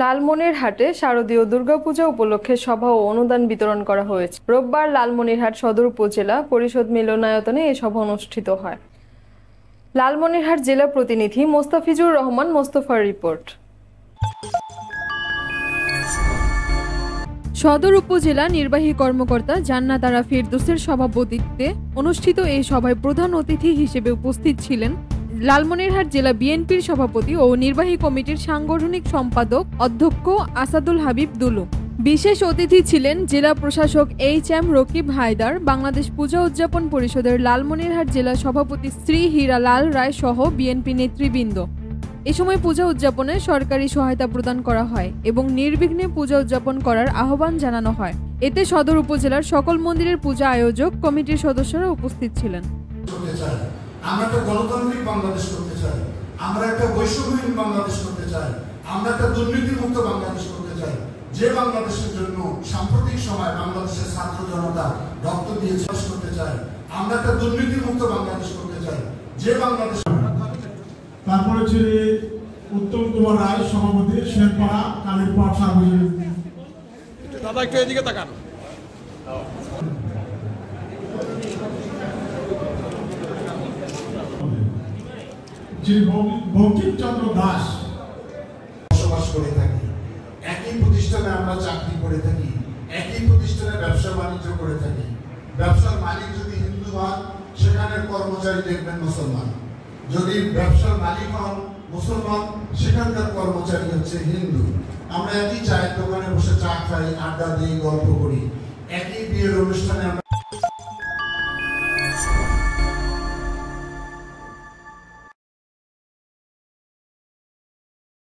লালমনিরহাটে শারদীয় দুর্গাপূজা উপলক্ষে সভা ও অনুদান বিতরণ করা হয়েছে। রোববার লালমনিরহাট সদর উপজেলা পরিষদ মিলনায়তনে এ সভা অনুষ্ঠিত হয়। লালমনিরহাট জেলা প্রতিনিধি মোস্তাফিজুর রহমান মোস্তফার রিপোর্ট। সদর উপজেলা নির্বাহী কর্মকর্তা জান্নাত আরা ফেরদৌসের সভাপতিত্বে অনুষ্ঠিত এই সভায় প্রধান অতিথি হিসেবে উপস্থিত ছিলেন লালমনিরহাট জেলা বিএনপির সভাপতি ও নির্বাহী কমিটির সাংগঠনিক সম্পাদক অধ্যক্ষ আসাদুল হাবিব দুলু। বিশেষ অতিথি ছিলেন জেলা প্রশাসক এইচ.এম. রকিব হায়দার, বাংলাদেশ পূজা উদযাপন পরিষদের লালমনিরহাট জেলা সভাপতি শ্রী হীরালাল রায় সহ বিএনপি নেতৃবৃন্দ। এ সময় পূজা উদযাপনে সরকারি সহায়তা প্রদান করা হয় এবং নির্বিঘ্নে পূজা উদযাপন করার আহ্বান জানানো হয়। এতে সদর উপজেলার সকল মন্দিরের পূজা আয়োজক কমিটির সদস্যরা উপস্থিত ছিলেন। আমরা একটা গণতান্ত্রিক বাংলাদেশ করতে চাই, আমরা একটা বৈষম্যহীন বাংলাদেশ করতে চাই, আমরা একটা দুর্নীতিমুক্ত বাংলাদেশ করতে চাই, যে বাংলাদেশের জন্য সাম্প্রতিক সময় বাংলাদেশের ছাত্র জনতা রক্ত দিয়ে চাষ করতে চাই। আমরা একটা দুর্নীতিমুক্ত বাংলাদেশ করতে চাই, যে বাংলাদেশ। তারপরে ছিল উত্তম কুমার রায় সভাপতি, শেরপাড়া কালীরপাড় সার্বজনীন। দাদা একটু এদিকে তাকান। বঙ্কিমচন্দ্র দাস বসবাস করে থাকি, একই প্রতিষ্ঠানে আমরা চাকরি করে থাকি, একই প্রতিষ্ঠানে ব্যবসা বাণিজ্য করে থাকি। ব্যবসার মালিক যদি হিন্দু হন, সেখানে কর্মচারী দেখবেন মুসলমান। যদি ব্যবসার মালিক হন মুসলমান, সেখানকার কর্মচারী হচ্ছে হিন্দু। আমরা একই চায়ের দোকানে বসে চা খাই, আড্ডা দিই, গল্প করি, একই বিয়ের অনুষ্ঠানে আমরা